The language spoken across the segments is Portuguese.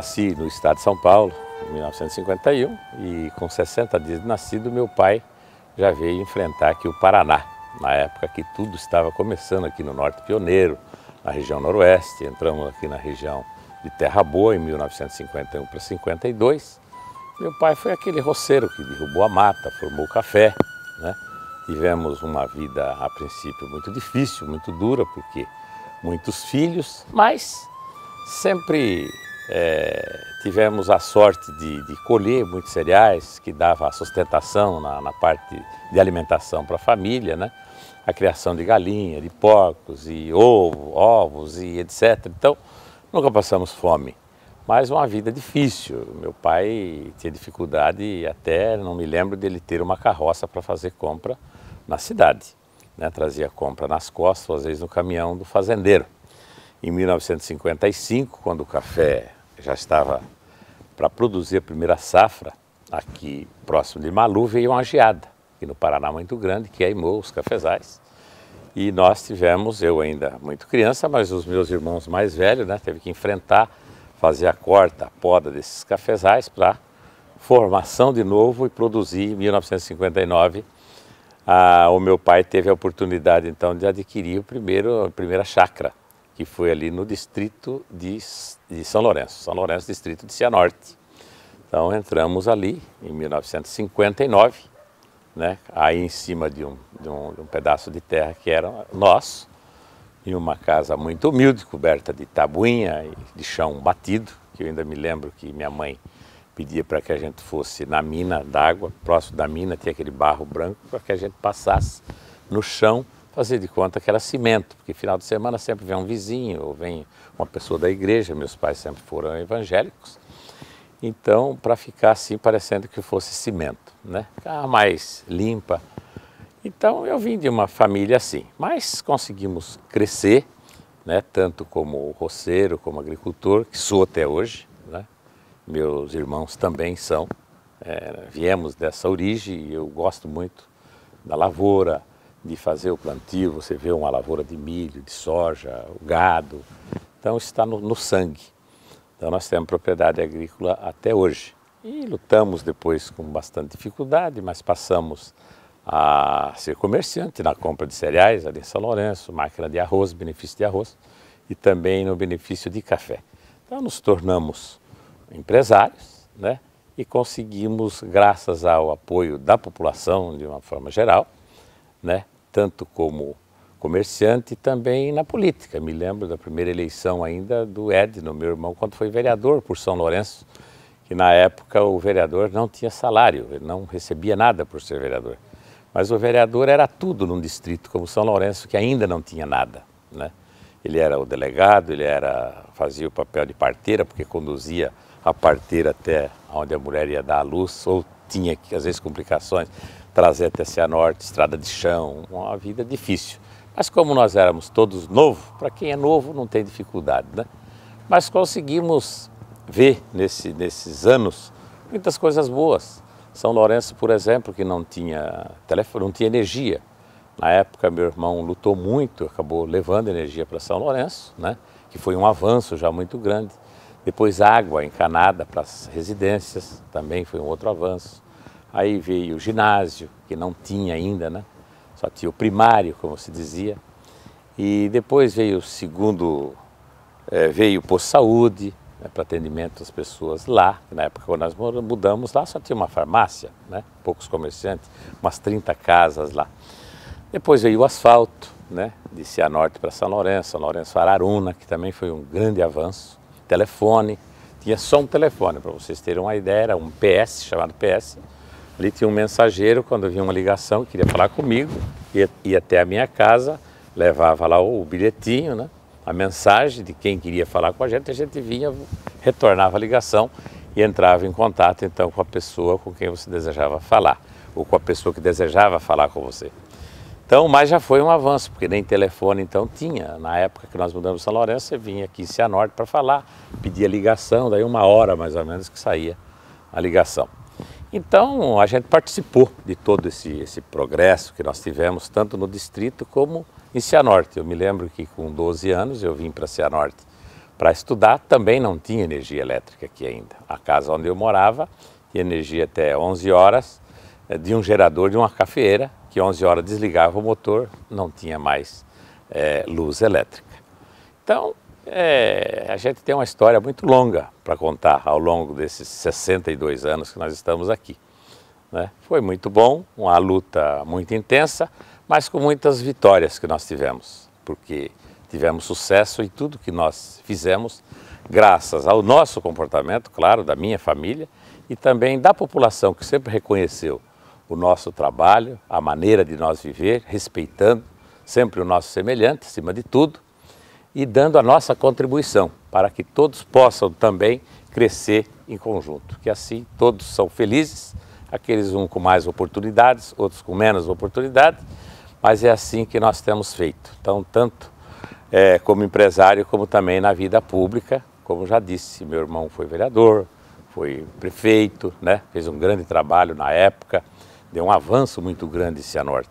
nasci no estado de São Paulo, em 1951, e com 60 dias de nascido, meu pai já veio enfrentar aqui o Paraná, na época que tudo estava começando aqui no Norte Pioneiro, na região noroeste. Entramos aqui na região de Terra Boa em 1951 para 52. Meu pai foi aquele roceiro que derrubou a mata, formou o café, né? Tivemos uma vida, a princípio, muito difícil, muito dura, porque muitos filhos, mas sempre tivemos a sorte de colher muitos cereais, que dava a sustentação na parte de alimentação para a família, né? A criação de galinha, de porcos, e ovos e etc. Então, nunca passamos fome, mas uma vida difícil. Meu pai tinha dificuldade e até não me lembro dele ter uma carroça para fazer compra na cidade, né? Trazia compra nas costas, às vezes no caminhão do fazendeiro. Em 1955, quando o café já estava para produzir a primeira safra, aqui próximo de Malu, veio uma geada, aqui no Paraná muito grande, que queimou os cafezais. E nós tivemos, eu ainda muito criança, mas os meus irmãos mais velhos, né, teve que enfrentar, fazer a corta, a poda desses cafezais para formação de novo e produzir. Em 1959, o meu pai teve a oportunidade então de adquirir a primeira chácara, que foi ali no distrito de São Lourenço, distrito de Cianorte. Então entramos ali em 1959, né, aí em cima de um pedaço de terra que era nosso, em uma casa muito humilde, coberta de tabuinha e de chão batido, que eu ainda me lembro que minha mãe pedia para que a gente fosse na mina d'água, próximo da mina tinha aquele barro branco, para que a gente passasse no chão, fazer de conta que era cimento, porque final de semana sempre vem um vizinho, ou vem uma pessoa da igreja, meus pais sempre foram evangélicos, então para ficar assim parecendo que fosse cimento, né? Ficar mais limpa. Então eu vim de uma família assim, mas conseguimos crescer, né? Tanto como roceiro, como agricultor, que sou até hoje, né? Meus irmãos também são, viemos dessa origem e eu gosto muito da lavoura, de fazer o plantio. Você vê uma lavoura de milho, de soja, o gado, então está no sangue. Então nós temos propriedade agrícola até hoje e lutamos depois com bastante dificuldade, mas passamos a ser comerciante na compra de cereais ali em São Lourenço, máquina de arroz, benefício de arroz e também no benefício de café. Então nos tornamos empresários, né? E conseguimos, graças ao apoio da população de uma forma geral, né, tanto como comerciante e também na política. Me lembro da primeira eleição ainda do Edno, meu irmão, quando foi vereador por São Lourenço, que na época o vereador não tinha salário, ele não recebia nada por ser vereador. Mas o vereador era tudo num distrito como São Lourenço, que ainda não tinha nada, né? Ele era o delegado, fazia o papel de parteira, porque conduzia a parteira até onde a mulher ia dar à luz, ou tinha, às vezes, complicações, trazer até Cianorte, estrada de chão, uma vida difícil. Mas como nós éramos todos novos, para quem é novo não tem dificuldade, né? Mas conseguimos ver nesses anos muitas coisas boas. São Lourenço, por exemplo, que não tinha telefone, não tinha energia. Na época meu irmão lutou muito, acabou levando energia para São Lourenço, né? Que foi um avanço já muito grande. Depois água encanada para as residências, também foi um outro avanço. Aí veio o ginásio, que não tinha ainda, né? Só tinha o primário, como se dizia. E depois veio o segundo, veio o posto de saúde, né, para atendimento às pessoas lá. Na época, quando nós mudamos lá, só tinha uma farmácia, né? Poucos comerciantes, umas 30 casas lá. Depois veio o asfalto, né? De Cianorte para São Lourenço Araruna, que também foi um grande avanço. Telefone, tinha só um telefone, para vocês terem uma ideia, era um PS, chamado PS. Ali tinha um mensageiro, quando vinha uma ligação, queria falar comigo, ia até a minha casa, levava lá o bilhetinho, né? A mensagem de quem queria falar com a gente vinha, retornava a ligação e entrava em contato então com a pessoa com quem você desejava falar, ou com a pessoa que desejava falar com você. Então, mas já foi um avanço, porque nem telefone então tinha. Na época que nós mudamos São Lourenço, você vinha aqui em Cianorte para falar, pedia ligação, daí 1 hora mais ou menos que saía a ligação. Então, a gente participou de todo esse progresso que nós tivemos, tanto no distrito como em Cianorte. Eu me lembro que com 12 anos eu vim para Cianorte para estudar, também não tinha energia elétrica aqui ainda. A casa onde eu morava tinha energia até 11 horas de um gerador de uma cafeeira, que 11 horas desligava o motor, não tinha mais luz elétrica. Então, a gente tem uma história muito longa para contar ao longo desses 62 anos que nós estamos aqui, né? Foi muito bom, uma luta muito intensa, mas com muitas vitórias que nós tivemos, porque tivemos sucesso em tudo que nós fizemos, graças ao nosso comportamento, claro, da minha família, e também da população que sempre reconheceu o nosso trabalho, a maneira de nós viver, respeitando sempre o nosso semelhante, acima de tudo, e dando a nossa contribuição para que todos possam também crescer em conjunto, que assim todos são felizes, aqueles com mais oportunidades, outros com menos oportunidades, mas é assim que nós temos feito. Então, tanto como empresário, como também na vida pública, como já disse, meu irmão foi vereador, foi prefeito, né? Fez um grande trabalho na época, deu um avanço muito grande em Cianorte.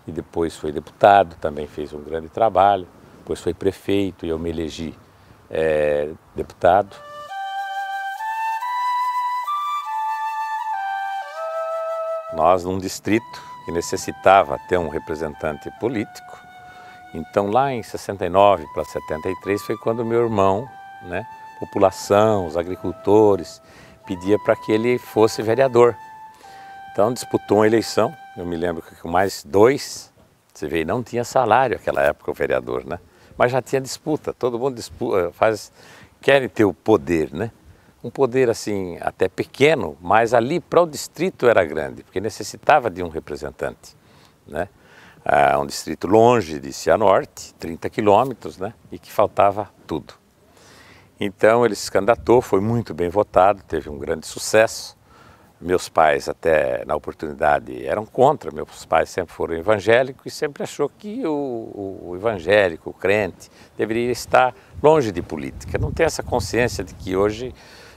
E depois foi deputado, também fez um grande trabalho, depois foi prefeito e eu me elegi deputado. Nós, num distrito que necessitava ter um representante político, então lá em 69 para 73 foi quando meu irmão, né, população, os agricultores, pedia para que ele fosse vereador. Então disputou uma eleição, eu me lembro que com mais 2, você vê, não tinha salário naquela época o vereador, né? Mas já tinha disputa, todo mundo quer ter o poder, né? Um poder assim até pequeno, mas ali para o distrito era grande, porque necessitava de um representante, né? Um distrito longe de Cianorte, 30 quilômetros, né? E que faltava tudo. Então ele se candidatou, foi muito bem votado, teve um grande sucesso. Meus pais até na oportunidade eram contra, meus pais sempre foram evangélicos e sempre achou que o evangélico, o crente, deveria estar longe de política. Não tem essa consciência de que hoje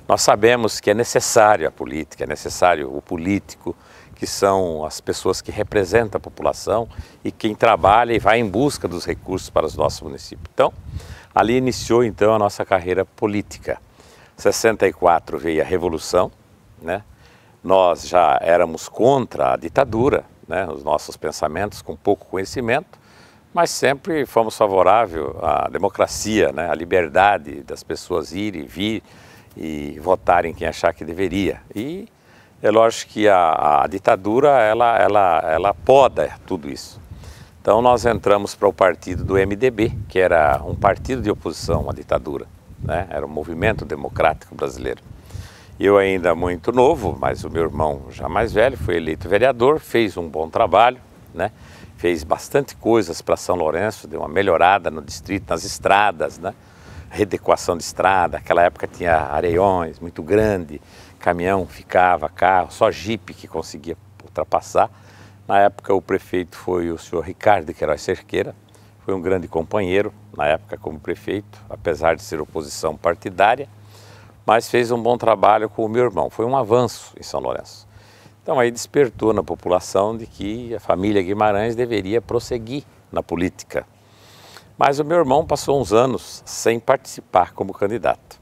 nós sabemos que é necessário a política, é necessário o político, que são as pessoas que representam a população e quem trabalha e vai em busca dos recursos para os nossos municípios. Então, ali iniciou então a nossa carreira política. Em 64 veio a Revolução, né? Nós já éramos contra a ditadura, né? Os nossos pensamentos com pouco conhecimento, mas sempre fomos favoráveis à democracia, né? À liberdade das pessoas irem, vir e votarem quem achar que deveria. E é lógico que a ditadura, ela poda tudo isso. Então nós entramos para o partido do MDB, que era um partido de oposição à ditadura, né? Era o Movimento Democrático Brasileiro. Eu ainda muito novo, mas o meu irmão já mais velho foi eleito vereador, fez um bom trabalho, né? Fez bastante coisas para São Lourenço, deu uma melhorada no distrito, nas estradas, né? Readequação de estrada, naquela época tinha areiões muito grande, caminhão ficava, carro, só jipe que conseguia ultrapassar. Na época o prefeito foi o senhor Ricardo de Queiroz Cerqueira, foi um grande companheiro na época como prefeito, apesar de ser oposição partidária, mas fez um bom trabalho com o meu irmão, foi um avanço em São Lourenço. Então aí despertou na população de que a família Guimarães deveria prosseguir na política. Mas o meu irmão passou uns anos sem participar como candidato.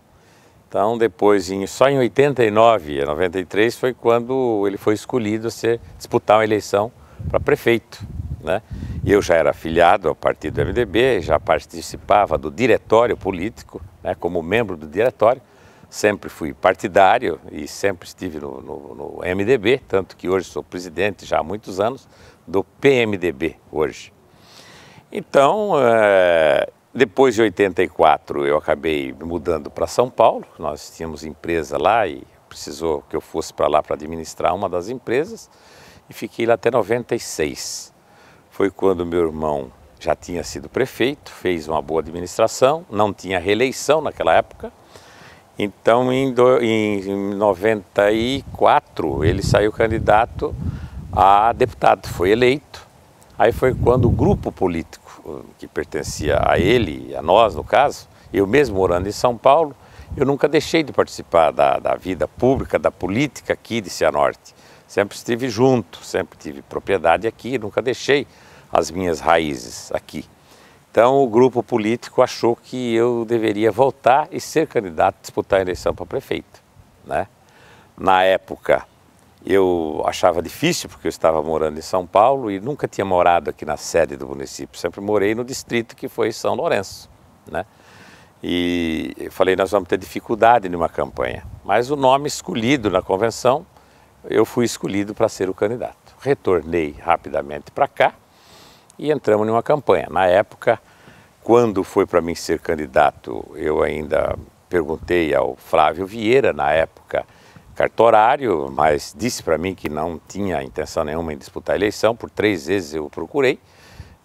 Então depois, só em 89 e 93 foi quando ele foi escolhido a disputar uma eleição para prefeito, né? Eu já era afiliado ao partido MDB, já participava do diretório político, né, como membro do diretório. Sempre fui partidário e sempre estive no MDB, tanto que hoje sou presidente já há muitos anos do PMDB hoje. Então, depois de 84 eu acabei me mudando para São Paulo, nós tínhamos empresa lá e precisou que eu fosse para lá para administrar uma das empresas e fiquei lá até 96. Foi quando meu irmão já tinha sido prefeito, fez uma boa administração, não tinha reeleição naquela época. Então, em 94, ele saiu candidato a deputado, foi eleito. Aí foi quando o grupo político que pertencia a ele, a nós no caso, eu mesmo morando em São Paulo, eu nunca deixei de participar da vida pública, da política aqui de Cianorte. Sempre estive junto, sempre tive propriedade aqui, nunca deixei as minhas raízes aqui. Então o grupo político achou que eu deveria voltar e ser candidato a disputar a eleição para prefeito, né? Na época eu achava difícil porque eu estava morando em São Paulo e nunca tinha morado aqui na sede do município, sempre morei no distrito que foi São Lourenço, né? E eu falei, nós vamos ter dificuldade numa campanha, mas o nome escolhido na convenção, eu fui escolhido para ser o candidato. Retornei rapidamente para cá e entramos numa campanha. Na época, quando foi para mim ser candidato, eu ainda perguntei ao Flávio Vieira, na época cartorário, mas disse para mim que não tinha intenção nenhuma em disputar a eleição, por 3 vezes eu procurei.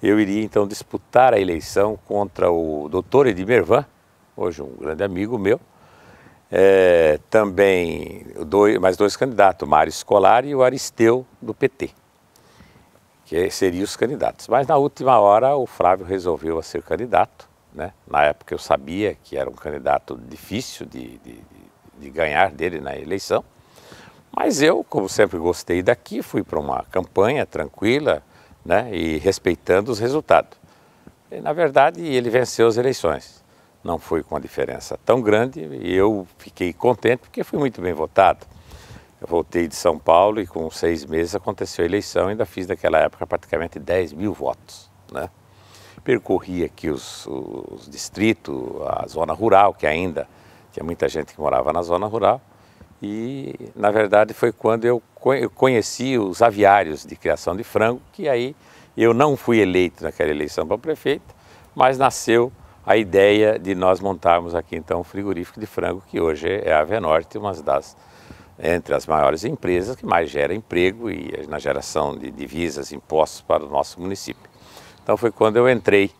Eu iria então disputar a eleição contra o doutor Edimervan, hoje um grande amigo meu, também mais 2 candidatos, o Mário Scolari e o Aristeu do PT, que seriam os candidatos. Mas na última hora o Flávio resolveu a ser candidato, né? Na época eu sabia que era um candidato difícil de ganhar dele na eleição, mas eu, como sempre gostei daqui, fui para uma campanha tranquila, né? E respeitando os resultados. E, na verdade, ele venceu as eleições. Não foi com uma diferença tão grande e eu fiquei contente porque fui muito bem votado. Eu voltei de São Paulo e com 6 meses aconteceu a eleição, ainda fiz naquela época praticamente 10 mil votos, né? Percorri aqui os distritos, a zona rural, que ainda tinha muita gente que morava na zona rural, e na verdade foi quando eu conheci os aviários de criação de frango, que aí eu não fui eleito naquela eleição para prefeito, mas nasceu a ideia de nós montarmos aqui então um frigorífico de frango, que hoje é a Avenorte, uma das entre as maiores empresas que mais gera emprego e na geração de divisas, impostos para o nosso município. Então foi quando eu entrei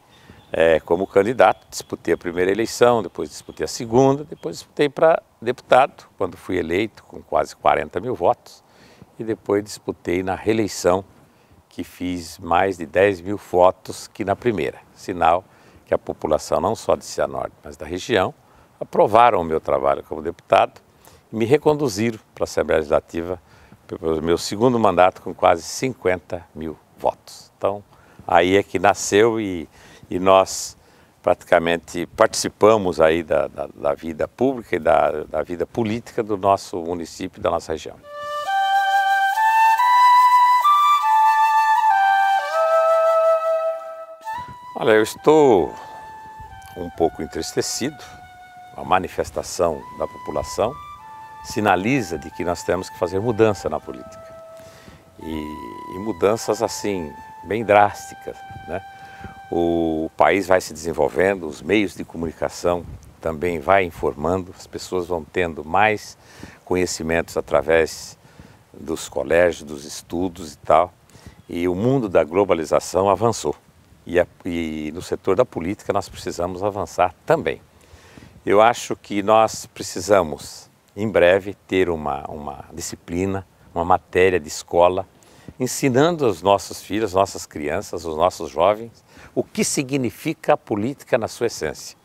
como candidato, disputei a primeira eleição, depois disputei a segunda, depois disputei para deputado, quando fui eleito com quase 40 mil votos, e depois disputei na reeleição, que fiz mais de 10 mil votos que na primeira, sinal que a população não só de Cianorte, mas da região, aprovaram o meu trabalho como deputado e me reconduziram para a Assembleia Legislativa pelo meu segundo mandato com quase 50 mil votos. Então, aí é que nasceu e nós praticamente participamos aí da vida pública e da vida política do nosso município e da nossa região. Olha, eu estou um pouco entristecido. A manifestação da população sinaliza de que nós temos que fazer mudança na política. E mudanças assim, bem drásticas, né? O país vai se desenvolvendo, os meios de comunicação também vai informando, as pessoas vão tendo mais conhecimentos através dos colégios, dos estudos e tal. E o mundo da globalização avançou. E no setor da política nós precisamos avançar também. Eu acho que nós precisamos, em breve, ter uma disciplina, uma matéria de escola, ensinando aos nossos filhos, nossas crianças, os nossos jovens, o que significa a política na sua essência,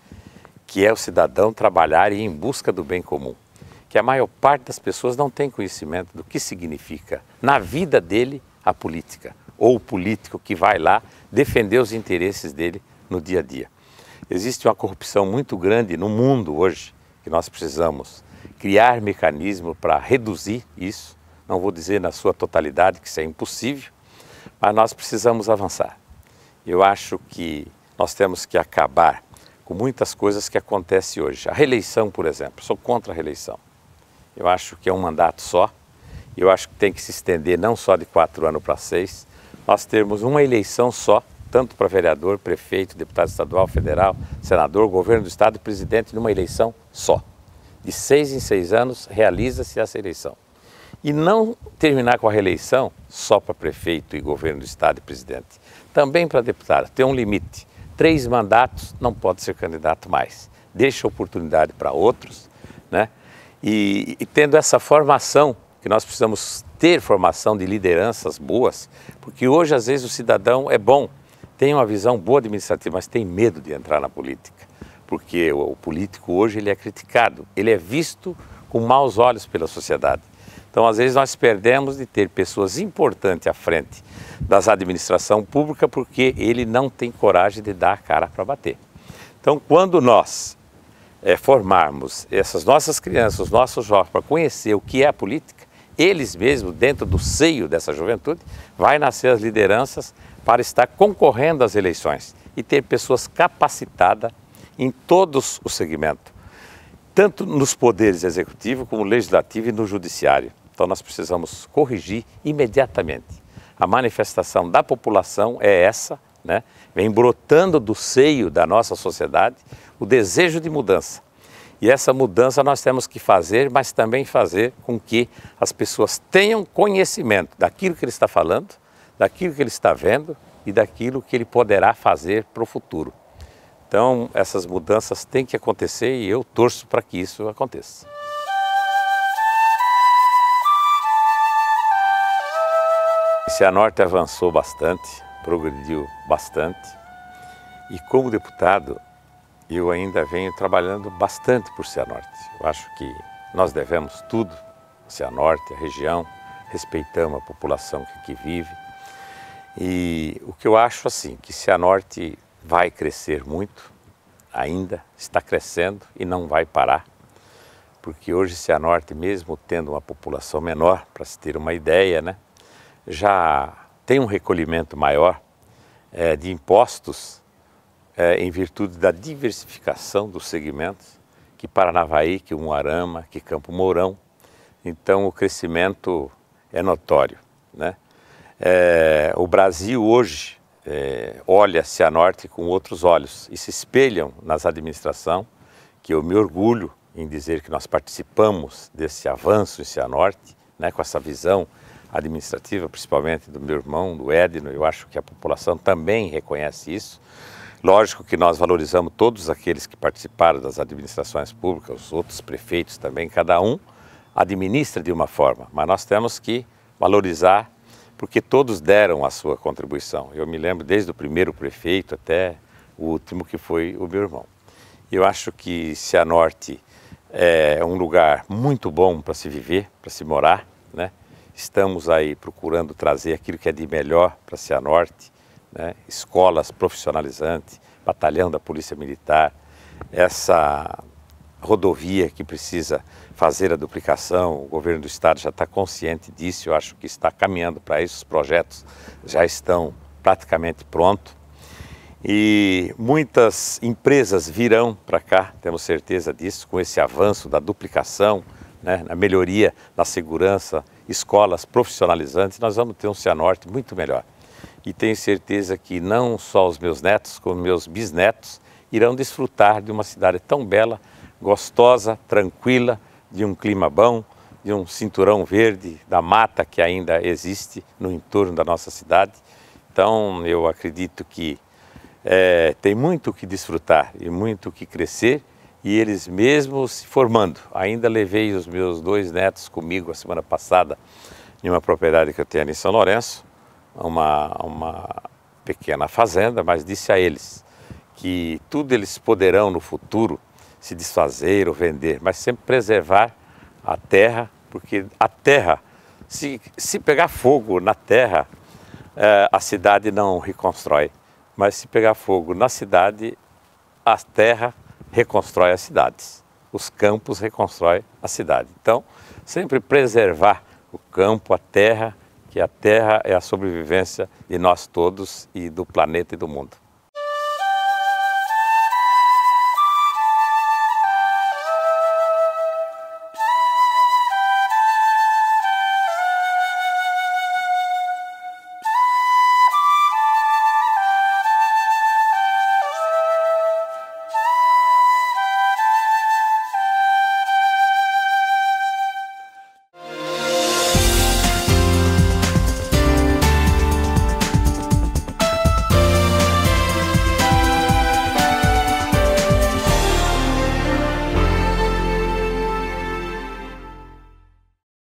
que é o cidadão trabalhar e ir em busca do bem comum. Que a maior parte das pessoas não tem conhecimento do que significa na vida dele a política, ou o político que vai lá defender os interesses dele no dia a dia. Existe uma corrupção muito grande no mundo hoje, que nós precisamos criar mecanismos para reduzir isso. Não vou dizer na sua totalidade que isso é impossível, mas nós precisamos avançar. Eu acho que nós temos que acabar com muitas coisas que acontecem hoje. A reeleição, por exemplo, sou contra a reeleição. Eu acho que é um mandato só, eu acho que tem que se estender não só de 4 anos para 6, nós temos uma eleição só, tanto para vereador, prefeito, deputado estadual, federal, senador, governo do estado e presidente, numa eleição só. De 6 em 6 anos realiza-se essa eleição. E não terminar com a reeleição só para prefeito e governo do estado e presidente. Também para deputado, tem um limite. 3 mandatos não pode ser candidato mais. Deixa oportunidade para outros, né? E tendo essa formação, que nós precisamos ter formação de lideranças boas, porque hoje às vezes o cidadão é bom, tem uma visão boa administrativa, mas tem medo de entrar na política. Porque o político hoje ele é criticado, ele é visto com maus olhos pela sociedade. Então, às vezes, nós perdemos de ter pessoas importantes à frente das administrações públicas porque ele não tem coragem de dar a cara para bater. Então, quando nós formarmos essas nossas crianças, os nossos jovens, para conhecer o que é a política, eles mesmos, dentro do seio dessa juventude, vai nascer as lideranças para estar concorrendo às eleições e ter pessoas capacitadas em todos os segmentos, tanto nos poderes executivo como legislativo e no judiciário. Então nós precisamos corrigir imediatamente. A manifestação da população é essa, né? Vem brotando do seio da nossa sociedade o desejo de mudança. E essa mudança nós temos que fazer, mas também fazer com que as pessoas tenham conhecimento daquilo que ele está falando, daquilo que ele está vendo e daquilo que ele poderá fazer para o futuro. Então, essas mudanças têm que acontecer e eu torço para que isso aconteça. Cianorte avançou bastante, progrediu bastante e como deputado eu ainda venho trabalhando bastante por Cianorte. Eu acho que nós devemos tudo a Cianorte, a região, respeitamos a população que aqui vive e o que eu acho assim, que Cianorte vai crescer muito, ainda está crescendo e não vai parar, porque hoje Cianorte, mesmo tendo uma população menor, para se ter uma ideia, né, já tem um recolhimento maior de impostos em virtude da diversificação dos segmentos, que Paranavaí, que Umuarama, que Campo Mourão. Então o crescimento é notório, né? O Brasil hoje olha Cianorte com outros olhos e se espelham nas administrações, que eu me orgulho em dizer que nós participamos desse avanço em Cianorte, né, com essa visão administrativa, principalmente do meu irmão, do Edno. Eu acho que a população também reconhece isso. Lógico que nós valorizamos todos aqueles que participaram das administrações públicas, os outros prefeitos também, cada um administra de uma forma, mas nós temos que valorizar porque todos deram a sua contribuição. Eu me lembro desde o primeiro prefeito até o último, que foi o meu irmão. Eu acho que Cianorte é um lugar muito bom para se viver, para se morar, né? Estamos aí procurando trazer aquilo que é de melhor para Cianorte, né? Escolas profissionalizantes, batalhão da Polícia Militar, essa rodovia que precisa fazer a duplicação, o governo do estado já está consciente disso, eu acho que está caminhando para isso, os projetos já estão praticamente prontos e muitas empresas virão para cá, temos certeza disso, com esse avanço da duplicação, né, na melhoria da segurança, escolas profissionalizantes, nós vamos ter um Cianorte muito melhor. E tenho certeza que não só os meus netos, como meus bisnetos irão desfrutar de uma cidade tão bela, gostosa, tranquila, de um clima bom, de um cinturão verde, da mata que ainda existe no entorno da nossa cidade. Então eu acredito que tem muito o que desfrutar e muito o que crescer e eles mesmos se formando. Ainda levei os meus 2 netos comigo a semana passada em uma propriedade que eu tenho ali em São Lourenço, uma pequena fazenda, mas disse a eles que tudo eles poderão no futuro se desfazer ou vender, mas sempre preservar a terra, porque a terra, se pegar fogo na terra, a cidade não reconstrói, mas se pegar fogo na cidade, a terra reconstrói as cidades, os campos reconstrói a cidade. Então, sempre preservar o campo, a terra, que a terra é a sobrevivência de nós todos e do planeta e do mundo.